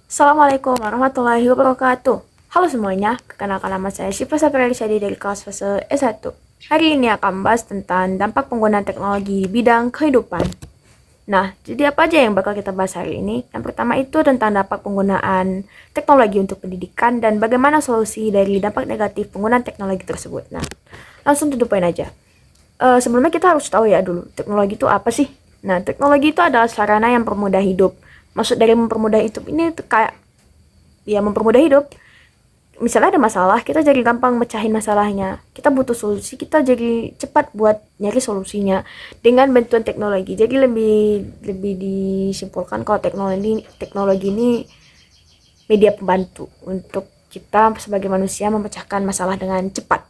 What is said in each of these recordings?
Assalamualaikum warahmatullahi wabarakatuh. Halo semuanya, perkenalkan nama saya Syifa Safira Rishadi dari kelas fase S1. Hari ini akan membahas tentang dampak penggunaan teknologi di bidang kehidupan. Nah, jadi apa aja yang bakal kita bahas hari ini? Yang pertama itu tentang dampak penggunaan teknologi untuk pendidikan dan bagaimana solusi dari dampak negatif penggunaan teknologi tersebut. Nah, langsung to the point aja. Sebelumnya kita harus tahu ya dulu, teknologi itu apa sih? Nah, teknologi itu adalah sarana yang mempermudah hidup. Maksud dari mempermudah hidup ini kayak ya mempermudah hidup. Misalnya ada masalah, kita jadi gampang mecahin masalahnya. Kita butuh solusi, kita jadi cepat buat nyari solusinya dengan bantuan teknologi. Jadi lebih disimpulkan kalau teknologi ini media pembantu untuk kita sebagai manusia memecahkan masalah dengan cepat.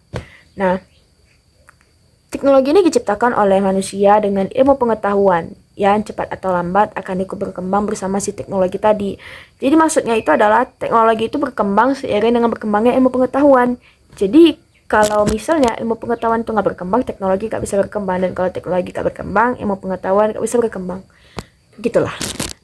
Nah, teknologi ini diciptakan oleh manusia dengan ilmu pengetahuan yang cepat atau lambat akan ikut berkembang bersama si teknologi tadi. Jadi maksudnya itu adalah teknologi itu berkembang seiring dengan berkembangnya ilmu pengetahuan. Jadi kalau misalnya ilmu pengetahuan itu nggak berkembang, teknologi nggak bisa berkembang. Dan kalau teknologi nggak berkembang, ilmu pengetahuan nggak bisa berkembang. Gitulah.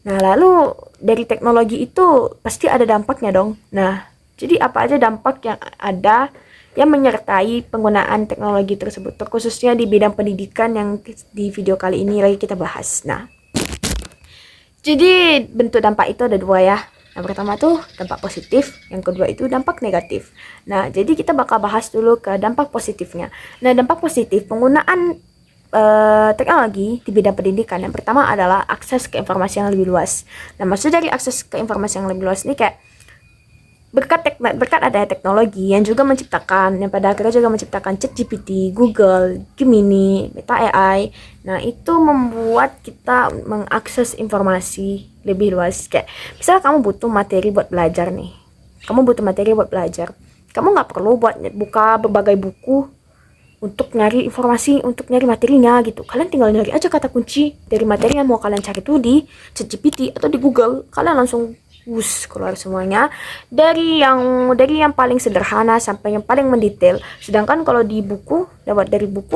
Nah, lalu dari teknologi itu pasti ada dampaknya dong. Nah, jadi apa aja dampak yang ada yang menyertai penggunaan teknologi tersebut, terkhususnya di bidang pendidikan yang di video kali ini lagi kita bahas. Nah, jadi bentuk dampak itu ada dua ya. Yang pertama tuh dampak positif, yang kedua itu dampak negatif. Nah, jadi kita bakal bahas dulu ke dampak positifnya. Nah, dampak positif penggunaan teknologi di bidang pendidikan yang pertama adalah akses ke informasi yang lebih luas. Nah, maksud dari akses ke informasi yang lebih luas ini kayak berkat adanya teknologi yang juga menciptakan, yang pada akhirnya juga menciptakan ChatGPT, Google, Gemini, Meta AI. Nah, itu membuat kita mengakses informasi lebih luas. Kayak misalnya kamu butuh materi buat belajar nih. Kamu butuh materi buat belajar. Kamu nggak perlu buat buka berbagai buku untuk nyari informasi, untuk nyari materinya gitu. Kalian tinggal nyari aja kata kunci dari materi yang mau kalian cari tuh di ChatGPT atau di Google. Kalian langsung keluar semuanya dari yang paling sederhana sampai yang paling mendetail. Sedangkan kalau di buku, dapat dari buku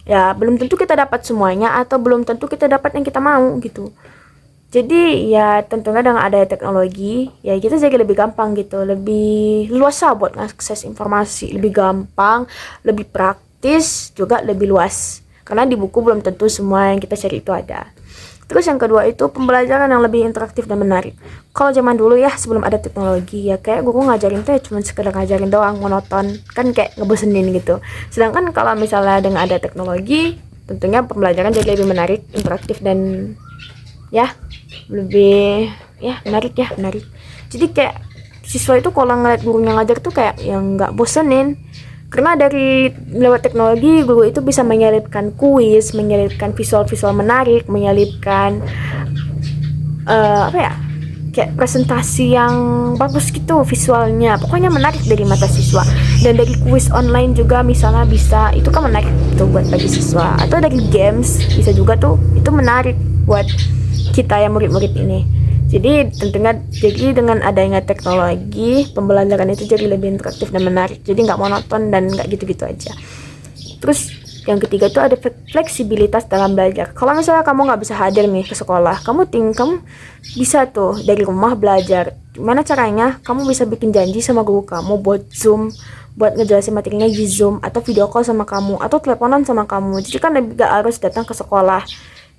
ya belum tentu kita dapat semuanya atau belum tentu kita dapat yang kita mau gitu. Jadi ya tentunya dengan ada teknologi ya kita jadi lebih gampang gitu, lebih luasa buat akses informasi, lebih gampang, lebih praktis, juga lebih luas. Karena di buku belum tentu semua yang kita cari itu ada. Terus yang kedua itu pembelajaran yang lebih interaktif dan menarik. Kalau zaman dulu ya sebelum ada teknologi ya kayak guru ngajarin tuh ya cuma sekedar ngajarin doang, monoton, kan kayak ngebosenin gitu. Sedangkan kalau misalnya dengan ada teknologi, tentunya pembelajaran jadi lebih menarik, interaktif dan ya lebih menarik. Jadi kayak siswa itu kalau ngeliat gurunya ngajar tuh kayak yang nggak bosenin. Karena dari lewat teknologi guru itu bisa menyelipkan kuis, menyelipkan visual-visual menarik, menyelipkan kayak presentasi yang bagus gitu visualnya. Pokoknya menarik dari mata siswa. Dan dari kuis online juga misalnya bisa, itu kan menarik tuh buat bagi siswa. Atau dari games bisa juga tuh, itu menarik buat kita yang murid-murid ini. Jadi tentunya dengan adanya teknologi pembelajaran itu jadi lebih interaktif dan menarik. Jadi nggak monoton dan nggak gitu-gitu aja. Terus yang ketiga itu ada fleksibilitas dalam belajar. Kalau misalnya kamu nggak bisa hadir nih ke sekolah, kamu bisa tuh dari rumah belajar. Gimana caranya? Kamu bisa bikin janji sama guru kamu buat Zoom, buat ngejelasin materinya di Zoom, atau video call sama kamu, atau teleponan sama kamu. Jadi kan nggak harus datang ke sekolah.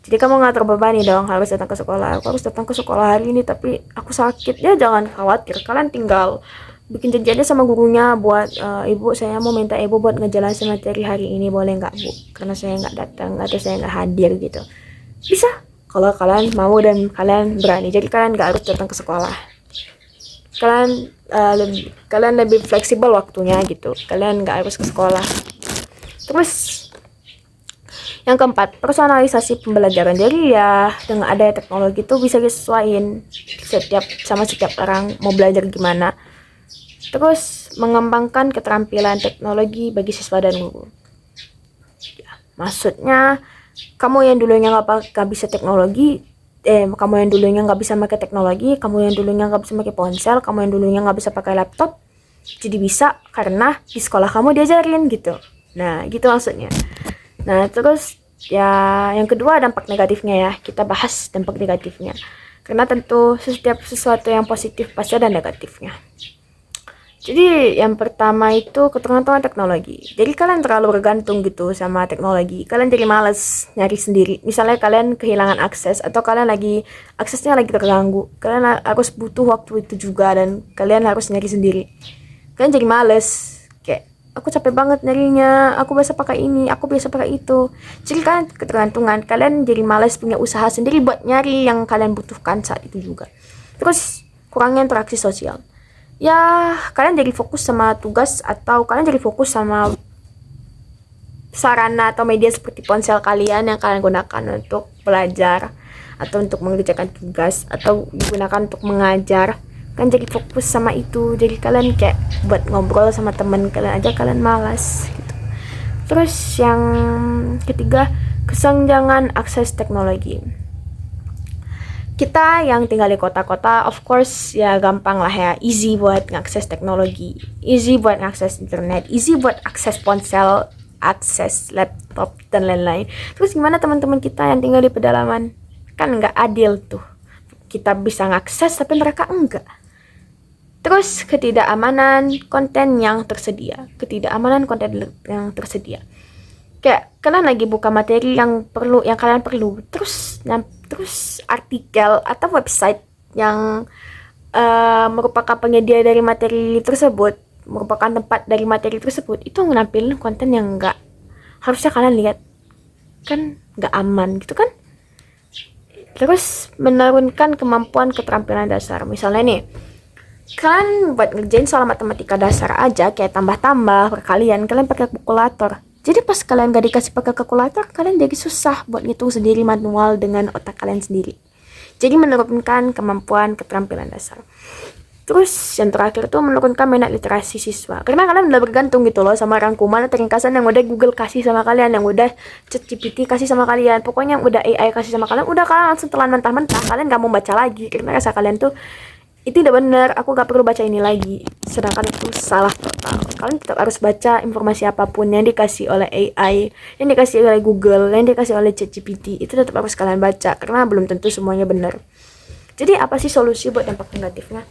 Jadi kamu nggak terbebani dong harus datang ke sekolah. Aku harus datang ke sekolah hari ini tapi aku sakit. Ya jangan khawatir, kalian tinggal bikin janjiannya sama gurunya buat ibu saya mau minta ibu buat ngejelasin materi hari ini, boleh nggak bu? Karena saya nggak datang atau saya nggak hadir gitu. Bisa kalau kalian mau dan kalian berani. Jadi kalian nggak harus datang ke sekolah. Kalian lebih fleksibel waktunya gitu. Kalian nggak harus ke sekolah. Terus yang keempat, personalisasi pembelajaran. Jadi ya dengan adanya teknologi itu bisa disesuaikan setiap orang mau belajar gimana. Terus mengembangkan keterampilan teknologi bagi siswa dan guru. Ya, maksudnya kamu yang dulunya nggak bisa teknologi, kamu yang dulunya nggak bisa pakai teknologi, kamu yang dulunya nggak bisa pakai ponsel, kamu yang dulunya nggak bisa pakai laptop, jadi bisa karena di sekolah kamu diajarin gitu. Nah, gitu maksudnya. Nah, terus ya yang kedua dampak negatifnya ya. Kita bahas dampak negatifnya. Karena tentu setiap sesuatu yang positif pasti ada negatifnya. Jadi yang pertama itu ketergantungan teknologi. Jadi kalian terlalu bergantung gitu sama teknologi. Kalian jadi males nyari sendiri. Misalnya kalian kehilangan akses atau kalian lagi aksesnya lagi terganggu. Kalian harus butuh waktu itu juga dan kalian harus nyari sendiri. Kalian jadi males. Kayak aku capek banget nyarinya. Aku biasa pakai ini, aku biasa pakai itu. Jadi kan ketergantungan. Kalian jadi males punya usaha sendiri buat nyari yang kalian butuhkan saat itu juga. Terus kurangnya interaksi sosial. Ya kalian jadi fokus sama tugas atau kalian jadi fokus sama sarana atau media seperti ponsel kalian yang kalian gunakan untuk belajar atau untuk mengerjakan tugas atau digunakan untuk mengajar. Kan jadi fokus sama itu, jadi kalian kayak buat ngobrol sama teman kalian aja kalian malas gitu. Terus yang ketiga, kesenjangan akses teknologi. Kita yang tinggal di kota-kota, of course ya gampang lah ya, easy buat ngakses teknologi, easy buat ngakses internet, easy buat akses ponsel, akses laptop dan lain-lain. Terus gimana teman-teman kita yang tinggal di pedalaman? Kan nggak adil tuh, kita bisa ngakses tapi mereka enggak. Terus ketidakamanan konten yang tersedia, kayak kalian lagi buka materi yang kalian perlu, terus artikel atau website yang merupakan penyedia dari materi tersebut, merupakan tempat dari materi tersebut, itu menampilkan konten yang enggak harusnya kalian lihat, kan nggak aman gitu kan. Terus menurunkan kemampuan keterampilan dasar. Misalnya nih, kalian buat ngerjain soal matematika dasar aja kayak tambah-tambah perkalian, kalian pakai kalkulator. Jadi pas kalian gak dikasih pakai kalkulator, kalian jadi susah buat ngitung sendiri manual dengan otak kalian sendiri. Jadi menurunkan kemampuan keterampilan dasar. Terus yang terakhir tuh menurunkan minat literasi siswa. Karena kalian udah bergantung gitu loh sama rangkuman atau ringkasan yang udah Google kasih sama kalian, yang udah ChatGPT kasih sama kalian. Pokoknya yang udah AI kasih sama kalian, udah kalian langsung telan mentah-mentah. Kalian gak mau baca lagi karena rasa kalian tuh itu udah bener, aku gak perlu baca ini lagi. Sedangkan itu salah total. Kalian tetap harus baca informasi apapun yang dikasih oleh AI, yang dikasih oleh Google, yang dikasih oleh ChatGPT. Itu tetap harus kalian baca karena belum tentu semuanya benar. Jadi apa sih solusi buat dampak negatifnya?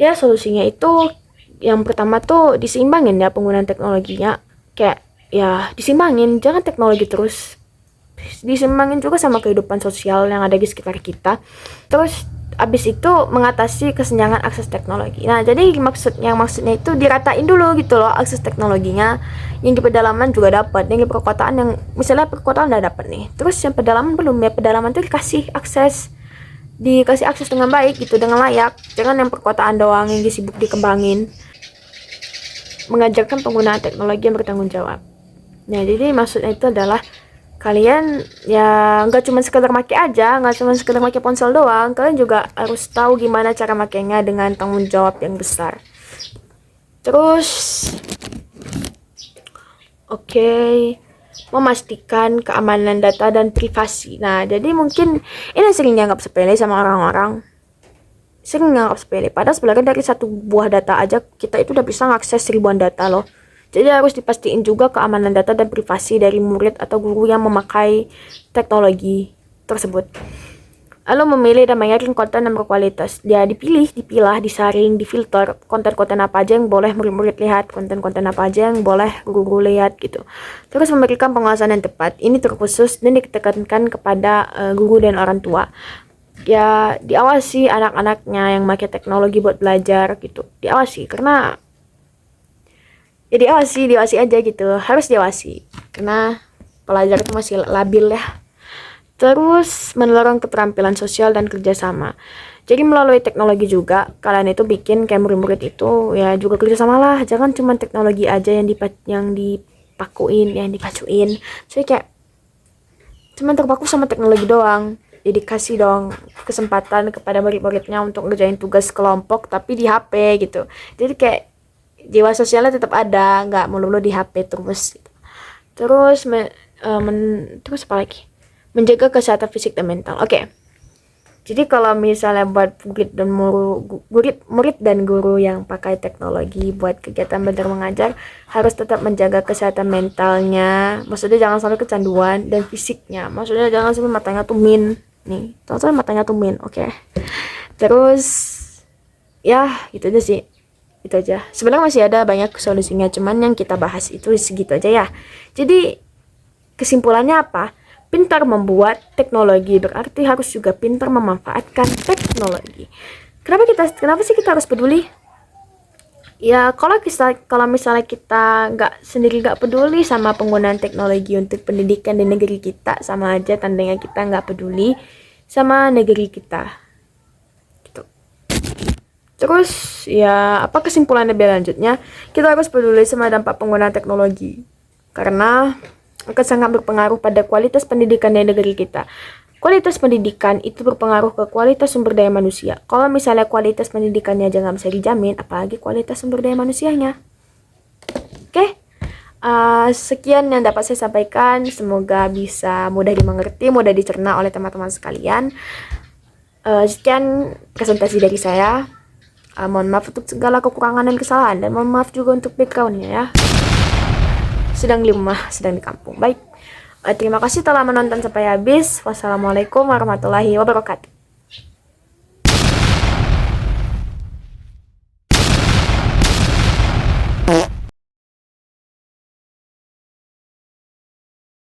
Ya solusinya itu yang pertama tuh diseimbangin ya penggunaan teknologinya. Kayak ya diseimbangin, jangan teknologi terus, diseimbangin juga sama kehidupan sosial yang ada di sekitar kita. Terus abis itu mengatasi kesenjangan akses teknologi. Nah, jadi maksudnya itu diratain dulu gitu loh akses teknologinya. Yang di pedalaman juga dapat, yang di perkotaan, yang misalnya perkotaan udah dapat nih. Terus yang pedalaman belum, ya pedalaman tuh dikasih akses dengan baik gitu, dengan layak. Jangan yang perkotaan doang yang disibuk dikembangin. Mengajarkan penggunaan teknologi yang bertanggung jawab. Nah, jadi maksudnya itu adalah kalian ya nggak cuma sekedar make aja, nggak cuma sekedar make ponsel doang, kalian juga harus tahu gimana cara makainya dengan tanggung jawab yang besar. Terus memastikan keamanan data dan privasi. Nah, jadi mungkin ini sering dianggap sepele sama orang-orang, padahal sebenarnya dari satu buah data aja kita itu udah bisa ngakses ribuan data loh. Jadi harus dipastiin juga keamanan data dan privasi dari murid atau guru yang memakai teknologi tersebut. Lalu memilih dan menyaring konten yang berkualitas. Dia dipilah, disaring, difilter konten-konten apa aja yang boleh murid-murid lihat, konten-konten apa aja yang boleh guru lihat gitu. Terus memberikan pengawasan yang tepat. Ini terkhusus dan ditekankan kepada guru dan orang tua. Ya diawasi anak-anaknya yang pakai teknologi buat belajar gitu. Diawasi karena ya diawasi aja gitu, harus diawasi karena pelajar itu masih labil ya. Terus mendorong keterampilan sosial dan kerjasama. Jadi melalui teknologi juga kalian itu bikin kayak murid-murid itu ya juga kerjasama lah, jangan cuma teknologi aja yang dipacuin. Jadi kayak cuma terpaku sama teknologi doang. Jadi kasih dong kesempatan kepada murid-muridnya untuk ngerjain tugas kelompok tapi di HP gitu. Jadi kayak jiwa sosialnya tetap ada, nggak melulu di HP terus gitu. Terus terus apa lagi? Menjaga kesehatan fisik dan mental. Jadi kalau misalnya buat murid dan guru yang pakai teknologi buat kegiatan belajar mengajar harus tetap menjaga kesehatan mentalnya. Maksudnya jangan sampai kecanduan, dan fisiknya. Maksudnya jangan sampai matanya tuh Nih, teman-teman matanya tumbuhin, oke. Terus ya gitu aja sih. Itu aja. Sebenarnya masih ada banyak solusinya, cuman yang kita bahas itu segitu aja ya. Jadi kesimpulannya apa? Pintar membuat teknologi berarti harus juga pintar memanfaatkan teknologi. Kenapa sih kita harus peduli? Ya kalau misalnya kita nggak peduli sama penggunaan teknologi untuk pendidikan di negeri kita, sama aja tandanya kita nggak peduli sama negeri kita gitu. Terus ya apa kesimpulan lebih lanjutnya, kita harus peduli sama dampak penggunaan teknologi karena akan sangat berpengaruh pada kualitas pendidikan di negeri kita. Kualitas pendidikan itu berpengaruh ke kualitas sumber daya manusia. Kalau misalnya kualitas pendidikannya jangan bisa dijamin, apalagi kualitas sumber daya manusianya. Oke, sekian yang dapat saya sampaikan. Semoga bisa mudah dimengerti, mudah dicerna oleh teman-teman sekalian. Sekian presentasi dari saya. Mohon maaf untuk segala kekurangan dan kesalahan, dan mohon maaf juga untuk backgroundnya ya. Sedang di rumah, sedang di kampung. Baik. Terima kasih telah menonton sampai habis. Wassalamualaikum warahmatullahi wabarakatuh.